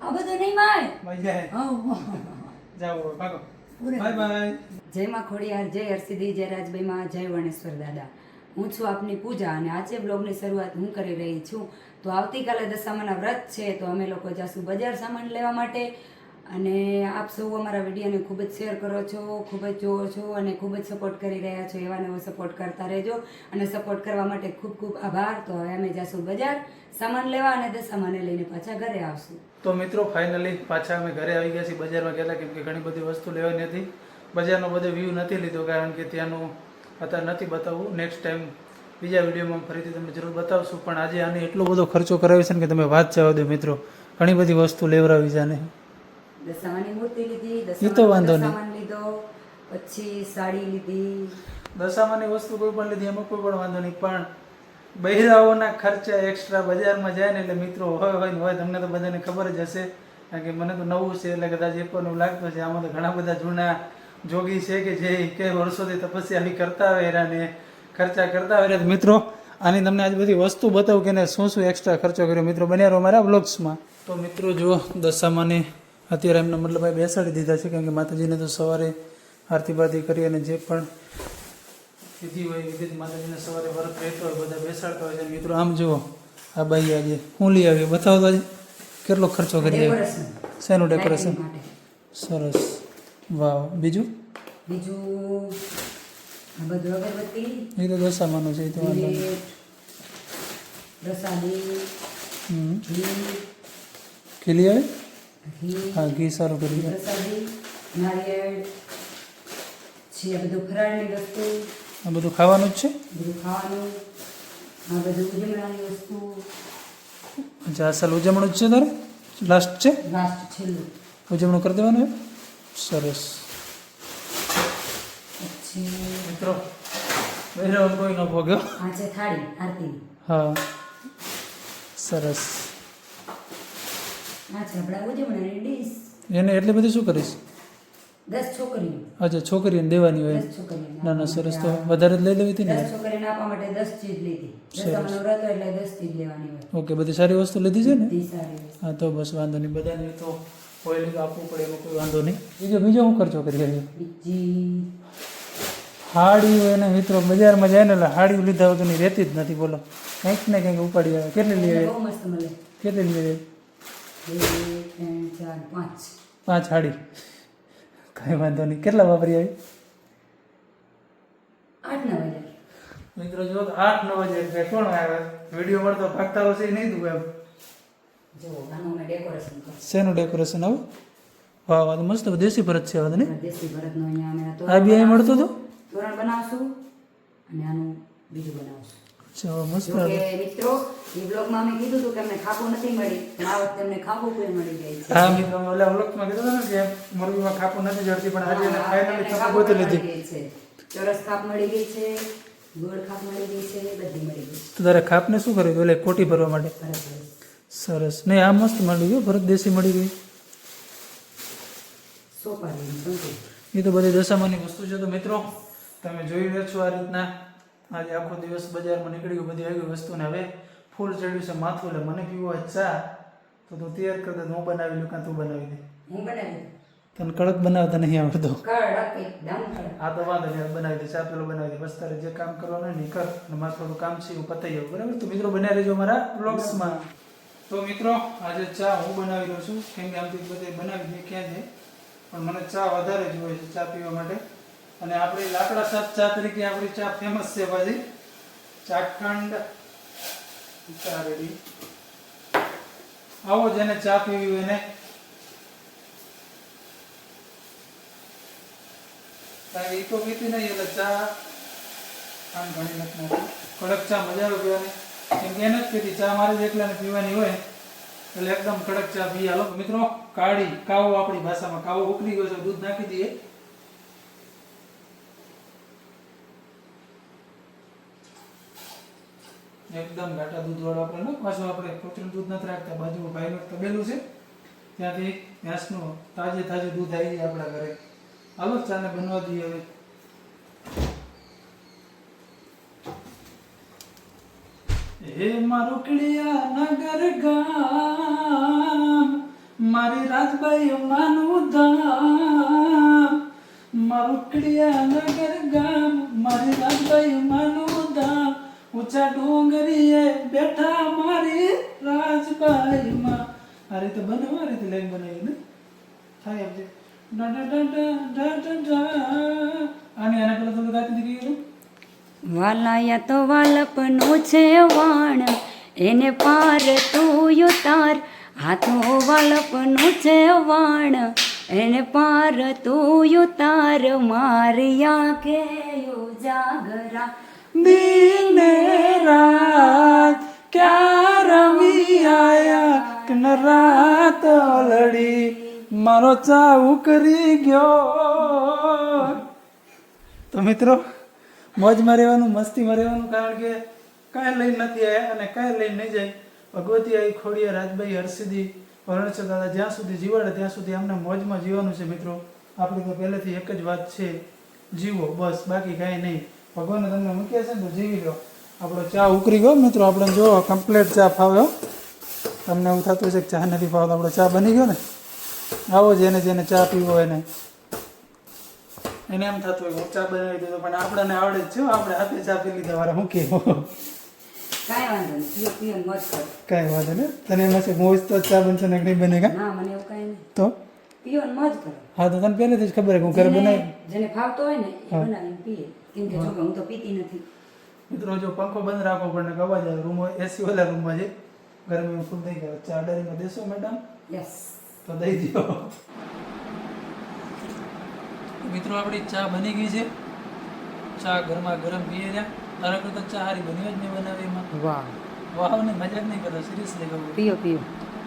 આ બધું નહીં માય મજા આવે. જાઓ ભાગો. Bye bye. જય માં ખોડિયાર, જય હરસિદ્ધિ, જય રાજભાઈમાં, જય વણેશ્વર દાદા. હું છું આપની પૂજા અને આજે બ્લોગની શરૂઆત હું કરી રહી છું. તો આવતીકાલે દશામાના વ્રત છે તો અમે લોકો જાશું બજાર સામાન લેવા માટે. અને આપ સૌ અમારા વિડીયોને ખૂબ જ શેર કરો છો, ખૂબ જ જોવો છો અને ખૂબ જ સપોર્ટ કરી રહ્યા છો. એવા નવો સપોર્ટ કરતા રહેજો અને સપોર્ટ કરવા માટે ખૂબ ખૂબ આભાર. તો હવે અમે જાશું બજાર સામાન લેવા અને દશામાને લઈને પાછા ઘરે આવશું. તો મિત્રો ફાઇનલી પાછા અમે ઘરે આવી ગયા છીએ. બજારમાં ગયેલા કેમ કે ઘણી બધી વસ્તુ લેવાની હતી. બજારનો બધો વ્યૂ નથી લીધો કારણ કે ત્યાંનું અત્યારે નથી બતાવવું. નેક્સ્ટ ટાઈમ બીજા વિડીયોમાં ફરીથી તમને જરૂર બતાવશું. પણ આજે આને એટલો બધો ખર્ચો કરાવ્યો છે ને કે તમે વાત જવા દો મિત્રો. ઘણી બધી વસ્તુ લેવડાવી છે આને. દશામાની મૂર્તિ લીધી, એ તો વાંધો નહીં. સામાન લીધો, પછી સાડી લીધી. દશામાની વસ્તુ કોઈ પણ લીધી એમાં કોઈ પણ વાંધો નહીં. પણ બહેરાઓના ખર્ચા એક્સ્ટ્રા બજારમાં જાય ને એટલે મિત્રો હોય ને હોય. તમને તો બધાને ખબર જ હશે કારણ કે મને તો નવું છે એટલે કદાચ એ પણ એવું લાગતું છે. આમાં તો ઘણા બધા જૂના જોગી છે કે જે કે વર્ષોથી તપસ્યા આવી કરતા હોય ને ખર્ચા કરતા હોય. મિત્રો આની તમને આજ બધી વસ્તુ બતાવું કે શું શું એક્સ્ટ્રા ખર્ચો કર્યો. મિત્રો બન્યા રહો અમારા બ્લોગ્સમાં. તો મિત્રો જુઓ દશામાને અત્યારે એમને મતલબ બેસાડી દીધા છે કારણ કે માતાજીને તો સવારે આરતી બારતી કરી અને જે પણ વિધિ હોય વિધિ માતાજીને સવારે વ્રત રહેતો હોય બધા બેસાડતા હોય છે. મિત્રો આમ જુઓ આ બાઈ આજે હું લઈ આવી બતાવો તો આજે કેટલો ખર્ચો કરી આવ્યો. શેનું ડેકોરેશન? સરસ, વાવ. બીજું આ બધું અગરબત્તી, એ તો દશામાનું છે. એ તો વાંધો નહીં. પ્રસાદી, ખીલી આવે. ઘી, હા ઘી સારું કરી છે. પ્રસાદી, નારિયેળ છે. આ બધું ફરાળની વસ્તુ, આ બધું ખાવાનું જ છે. બધું ખાવાનું. આ બધું ઉજવણાની વસ્તુ. અચ્છા અસલ ઉજવણું જ છે તારે? લાસ્ટ છે લાસ્ટ છેલ્લું ઉજવણું કરી દેવાનું હોય. સરસ. પછી મિત્રો બહેરાઓ કોઈ ન ભોગ્યો. આ છે થાળી આરતીની. હા સરસ. આ છે આપણા ઉજવણાની ડીશ. એને એટલે બધી શું કરીશ? 10 છોકરીઓ. અચ્છા છોકરીઓને દેવાની હોય. 10 છોકરીઓ. ના ના સરસ. તો વધારે જ લઈ લેવી હતી ને. 10 છોકરીઓને આપવા માટે 10 ચીજ લીધી. દશામાનું વ્રત હોય એટલે 10 ચીજ લેવાની હોય. ઓકે બધી સારી વસ્તુ લીધી છે ને. બધી સારી વસ્તુ. હા તો બસ વાંધો નહીં. બધાને તો હોય લીધું આપવું પડે એમાં કોઈ વાંધો નહીં. બીજો હું ખર્ચો કરી આવ્યો. બીજી હાડીઓ એને મિત્રો બજારમાં જાય ને એટલે હાડીઓ લીધા વગરની રહેતી જ નથી. બોલો કંઈક ને કંઈક ઉપાડી આવે. કેટલી લઈ બહુ મસ્ત મળે. કેટલી લઈ 2 3 4 5 5 હાડી. કાંઈ વાંધો નહીં. કેટલા વાપરી આવી? 8 9 હજાર. મિત્રો જો 8 9 હજાર કોણ આવે વિડીયો મળતો ભાગતા હશે નહીં દું એમ. જો આનું મેં ડેકોરેશન કર્યું. શેનું ડેકોરેશન આવું? વાહ વાહ મસ્ત દેશી ભરત છે હવે ને. દેશી ભરતનો અહીંયા અમે આ બી અહીં મળતું હતું. તોરણ બનાવશું અને આનું બીજું બનાવશું. અચ્છા મસ્ત. જો કે મિત્રો એ બ્લોગમાં અમે કીધું હતું કે અમને ખાપો નથી મળી પણ આ વખતે અમને ખાપો કોઈ મળી જાય છે. હા મિત્રો ઓલા વ્લોગમાં કીધું ને કે મોરબીમાં ખાપો નથી જડતી પણ આજે એને ફાઇનલી ખાપો ગોતી લીધી છે. ચોરસ ખાપ મળી ગઈ છે, ગોળ ખાપ મળી ગઈ છે, બધી મળી ગઈ તો તારે ખાપને શું કર્યું? એટલે કોટી ભરવા માટે. છે. સરસ. નહીં આ મસ્ત મળી ગયું ભરત દેશી મળી ગઈ. સોપારી સંતુર. એ તો બધી દશામાની વસ્તુ છે. તો મિત્રો તમે જોઈ રહ્યા છો આ રીતના આજે આખો દિવસ બજારમાં નીકળી ગયો બધી આવી વસ્તુને હવે ફૂલ ચડ્યું છે માથું. એટલે મને પીવો હોય ચા તો તું તૈયાર કરી દે. હું બનાવી લઉં કાં તું બનાવી દે. હું બનાવી તને કડક બનાવતા નહીં આવડતો. કડક એકદમ કડક. આ તો વાંધો નહીં બનાવી દે. ચા પેલો બનાવી દે. બસ તારે જે કામ કરવાનું નહીં કર અને મારે થોડું કામ છે એવું પતાવી જાવ. બરાબર? તો મિત્રો બનાવી લેજો મારા બ્લોગ્સમાં. તો મિત્રો આજે ચા હું બનાવી રહ્યો છું કેમ કે આમથી બધે બનાવી દે ક્યાં છે પણ મને ચા વધારે જોઈએ છે ચા પીવા માટે. અને આપણી લાકડા સાત ચા તરીકે આપણી ચા ફેમસ છે ભાજી. ચાખંડ ચા રેડી. આવો જેને ચા પીવી હોય એને કારણ કે એ તો પીતી નહીં એટલે ચા આમ ઘણી નથી કડક ચા મજા આવે પીવાની કેમ કે એને જ પીતી ચા મારે જ એકલાને પીવાની હોય એટલે એકદમ કડક ચા પી. હાલો મિત્રો કાળી કાવો આપણી ભાષામાં કાવો ઉકળી ગયો છે દૂધ નાખી દઈએ. એકદમ ઘાટા દૂધ વાળો આપણે પાછું આપણે કૃત્રિમ દૂધ નથી રાખતા. બાજુમાં ભાઈનું તબેલું છે ત્યાંથી ભેંસનું તાજે દૂધ આવી જાય આપણા ઘરે. હાલો ચાને બનવા દઈએ હવે. હે મારું કડિયા નગર ગામ રાજભાઈ માનું ધામ મારું કડિયા નગર ગામ મારી રાજભાઈ માનું ધામ ઊંચા ડુંગરીએ બેઠા મારી રાજભાઈ માં આ રીતે બનાવવા રીતે લાઈન બનાવી ને થાય આપજે આને આના પેલા થોડું ગાતી દીધી ગયું વાલાયા તો વાલપનું છે વાણ એને પાર તું ઉતાર હાથો વાલપનું છે વાણ એને પાર તું ઉતાર મારિયા કે જાગરા દિને રાત ક્યાં રમી આયા કે ન રાત લડી મારો ચા ઉકરી ગયો તો મિત્રો મોજમાં રહેવાનું મસ્તીમાં રહેવાનું કારણ કે કાંઈ લઈને નથી આવ્યા અને કાંઈ લઈને નહીં જાય ભગવતી આવી ખોડિયા રાજભાઈ હરસિદ્ધિ પરણછોડ દાદા જ્યાં સુધી જીવાડે ત્યાં સુધી અમને મોજમાં જીવવાનું છે મિત્રો આપણી તો પહેલેથી એક જ વાત છે જીવો બસ બાકી કાંઈ નહીં ભગવાને તમને મૂક્યા છે ને તો જીવી લો આપણો ચા ઉકળી ગયો મિત્રો આપણે જો કમ્પ્લીટ ચા ફાવ્યો તમને એવું થતું છે કે ચા નથી ફાવતો આપણો ચા બની ગયો ને આવો જેને જેને ચા પીવો એને એમ થતું હોય હું ચા બનાવી દીધો પણ આપણને આવડે જ છે આપણે હાથે ચા પી લીધા વાળા હું કેવું કાંઈ વાંધો નહીં પીઓ પીઓ ને મોજ કરો કાંઈ વાંધો ને તને એમાં છે મોજ તો ચા બનશે ને નહીં બનેગા ના મને એવું કાંઈ નહીં તો પીઓ ને મોજ કરો હા તો તને પહેલેથી જ ખબર છે કે હું ઘરે બનાવી જેને ફાવતો હોય ને એ બનાવીને પીએ કેમ કે જો કે હું તો પીતી નથી મિત્રો જો પંખો બંધ રાખવો પડે ને અવાજ આવે રૂમ એસી વાળા રૂમમાં છે ગરમી ફૂલ થઈ ગયો ચા ડરીમાં દેશો મેડમ યસ તો દઈ દો મિત્રો આપણી ચા બની ગઈ છે ચા ગરમા ગરમ પીએ રહ્યા તારા કરતા ચા હારી બની જ નહીં બનાવી એમાં વાહ વાહ ને મજાક નહીં કરતા સિરિયસલી કહું પીઓ પીઓ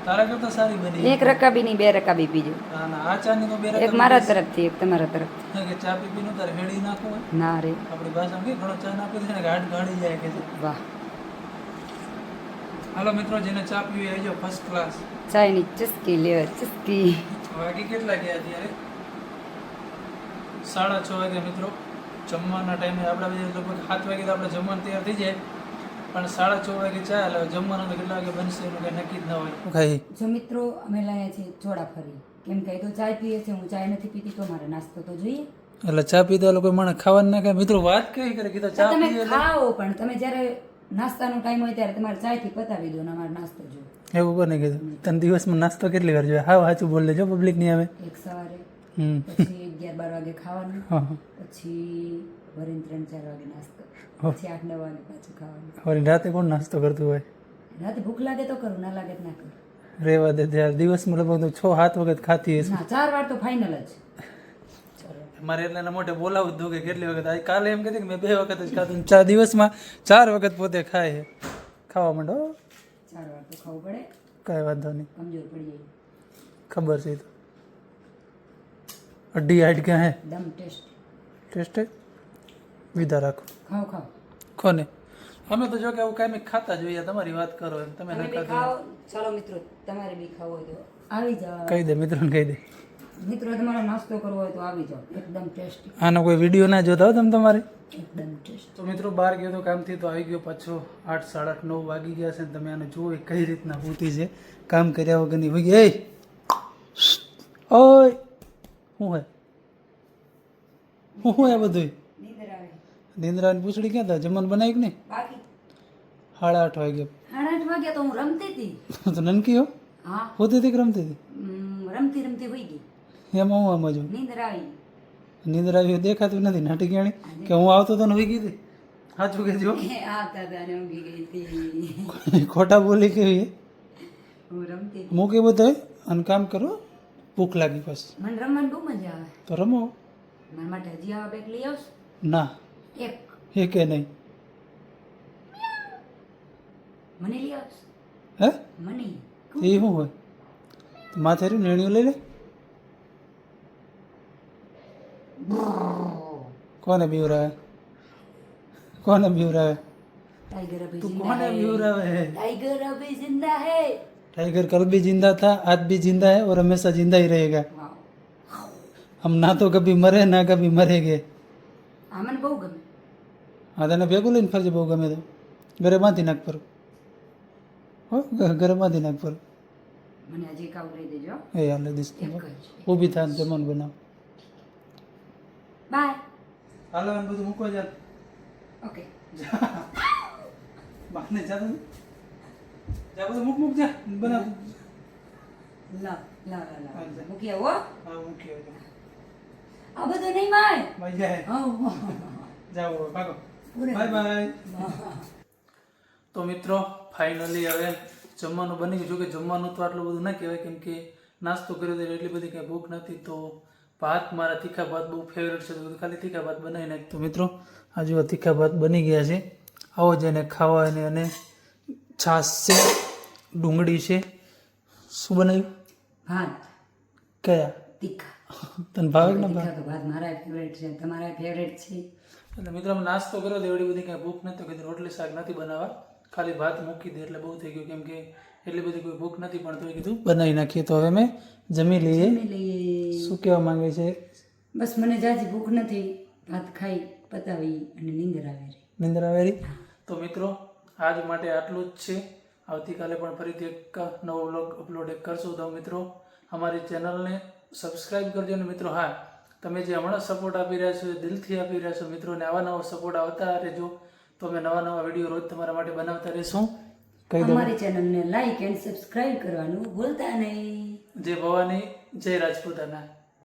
તારા કરતા સારી બની એક રકાબી ની બે રકાબી પીજો ના ના આ ચા ની તો બે એક મારા તરફથી એક તમારા તરફથી કે ચા પી પીનું તારે હેડી નાખો હોય ના રે આપણી ભાષામાં કે ઘણો ચા નાખી દે ને ગાઢ ગાડી જાય કે છે વાહ હાલો મિત્રો જેને ચા પીવી આવજો ફર્સ્ટ ક્લાસ ચાયની ચુસ્કી લ્યો ચુસ્કી વાગી કેટલા ગયા અત્યારે 6:30 વાગ્યા મિત્રો જમવાના ટાઈમે આપણા બધા લગભગ 7 વાગે તો આપણે જમવાનું તૈયાર થઈ જાય પણ 6:30 વાગે ચા એટલે જમવાનું તો કેટલા વાગે બનશે એનું કંઈ નક્કી જ ન હોય ખાઈ જો મિત્રો અમે લાયા છીએ ચોડાફરી કેમ કે તો ચાય પીએ છે હું ચાય નથી પીતી તો મારે નાસ્તો તો જોઈએ એટલે ચા પીતા લોકો મને ખાવાનું ના ખાય મિત્રો વાત કઈ કરે કીધું ચા તમે પીએ ખાઓ પણ તમે જ્યારે નાસ્તાનો ટાઈમ હોય ત્યારે તમારે ચાયથી પતાવી દો ને અમારે નાસ્તો જોઈએ એવું કોને કીધું તને દિવસમાં નાસ્તો કેટલી વાર જોઈએ હા સાચું બોલ લેજો પબ્લિક નહીં આવે એક સવારે હમ પછી 11-12 વાગે ખાવાનું હા હા પછી વરીને 3-4 વાગે નાસ્તો પછી 8-9 વાગે પાછું ખાવાનું વળી રાતે કોણ નાસ્તો કરતું હોય રાતે ભૂખ લાગે તો કરું ના લાગે તો ના કરું રેવા દે ત્યારે દિવસમાં લગભગ 6-7 વખત ખાતી હશે ના 4 વાર તો ફાઇનલ જ મારે એટલે એના મોટે બોલાવું દઉં કે કેટલી વખત આજ કાલે એમ કહેતી કે મેં 2 વખત જ ખાધું 4 દિવસમાં 4 વખત પોતે ખાય છે ખાવા માંડો 4 વાર તો ખાવું પડે કાંઈ વાંધો નહીં કમજોર પડી જાય ખબર છે એ તો અડ્ડી હાઈટ ક્યાં હે દમ ટેસ્ટ ટેસ્ટ વિધા રાખો ખાઓ ખાઓ કોને અમે તો જો કે આવું કાંઈ ખાતા જોઈએ તમારી વાત કરો એમ તમે તમે ન બી ખાતા ખાઓ ચાલો મિત્રો તમારે બી ખાવું હોય તો આવી જાઓ કહી દે મિત્રોને કહી દે મિત્રો તમારે નાસ્તો કરવો હોય તો આવી જાઓ એકદમ ટેસ્ટી આનો કોઈ વિડીયો ના જોતા હો તમે તમારે એકદમ ટેસ્ટી તો મિત્રો બહાર ગયો તો કામથી તો આવી ગયો પાછો 8, 8:30, 9 વાગી ગયા છે ને તમે આને જુઓ એ કઈ રીતના પૂતી છે કામ કર્યા વગરની હોય ગઈ ઓય શું હે શું હે બધું નીંદર આવે નિંદ્રાની પૂછડી ક્યાં હતા જમવાનું બનાવી કે નહીં બાકી 8:30 વાગ્યા 8:30 વાગ્યા તો હું રમતી હતી તો નનકી હો હા હોતી હતી કે રમતી હતી રમતી રમતી હોઈ ગઈ એમાં હું આમ જ નીંદર આવી નીંદર આવી દેખાતું નથી નાટકીયાણી કે હું આવતો તો ને હોઈ ગઈ હતી સાચું કહેજો આવતા હતા ને ઊંઘી ગઈ હતી ખોટા બોલી કેવી હું રમતી મૂકે બધું અને કામ કરો ભૂખ લાગી પછી મને રમવાની બહુ મજા આવે તો રમો મારા માટે હજી આવા બેગ લઈ આવશો ના એક એ કે નહીં મને લઈ આવશો હે મને એ શું હોય માથે રહ્યું નેણીઓ લઈ લે કોને બીવરાવે કોને બીવરાવે टाइगर अभी તું जिंदा કોને है બીવરાવે है टाइगर अभी जिंदा है टाइगर कल भी जिंदा था आज भी जिंदा है और हमेशा जिंदा ही रहेगा वाव हम ना तो कभी मरे ना कभी मरेंगे આ મને બહુ ગમે હા તને ભેગું લઈને ફરજે બહુ ગમે તો ઘરે બાંધી નાખ પર હો ઘરે બાંધી નાખ પર મને હજી એક આવડી દેજો એ હાલે દઈશ એક જ ઊભી થાય જમવાનું બનાવ બાય હાલો એને બધું મૂકવા જા ઓકે બાને જા તું જા બધું મૂક જા બનાવ લાવ લાવ લાવ હાલ જા. મૂકી આવો હા મૂકી આવજો આ બધું નહીં માય ભાઈ જાય હા જાઓ હવે ભાગો પૂરે. બાય બાય તો મિત્રો ફાઇનલી હવે જમવાનું બની ગયું. જો કે જમવાનું તો આટલું બધું ના કહેવાય કેમ કે નાસ્તો કર્યો તો એટલી બધી કાંઈ ભૂખ નથી. તો ભાત મારા તીખા ભાત બહુ ફેવરેટ છે, તો ખાલી તીખા ભાત બનાવી નાખ. તો મિત્રો આ જો તીખા ભાત બની ગયા છે, આવો જ એને ખાવા અને છાશ છે, ડુંગળી છે. શું બનાવ્યું? ભાત કયા તીખા તને ભાવે ને ભાત? તીખા તો ભાત મારા ફેવરેટ છે, તમારા ફેવરેટ છે. એટલે મિત્રો અમે નાસ્તો કર્યો તો એવડી બધી કાંઈ ભૂખ નથી, કીધું રોટલી શાક નથી બનાવવા, ખાલી ભાત મૂકી દે એટલે બહુ થઈ ગયું કેમ કે એટલી બધી કોઈ ભૂખ નથી. પણ તો કીધું બનાવી નાખીએ. તો હવે અમે જમી લઈએ. જમી લઈએ. શું કહેવા માંગે છે? બસ મને જાજી ભૂખ નથી, ભાત ખાઈ પતાવી અને નીંદર આવે રે. નિંદ્રા વેરી. તો મિત્રો આજ માટે આટલું જ છે. આવતીકાલે પણ ફરીથી એક નવો વ્લોગ અપલોડ કરશું. તો મિત્રો અમારી ચેનલને સબસ્ક્રાઈબ કરજો. અને મિત્રો હા, તમે જે હમણાં સપોર્ટ આપી રહ્યા છો, દિલથી આપી રહ્યા છો મિત્રોને, આવા નવા સપોર્ટ આવતા રહેજો. તો અમે નવા નવા વિડીયો રોજ તમારા માટે બનાવતા રહીશું. કહી દો અમારી ચેનલને લાઈક એન્ડ સબસ્ક્રાઇબ કરવાનું ભૂલતા નહીં. જય ભવાની, જય રાજપૂતાના.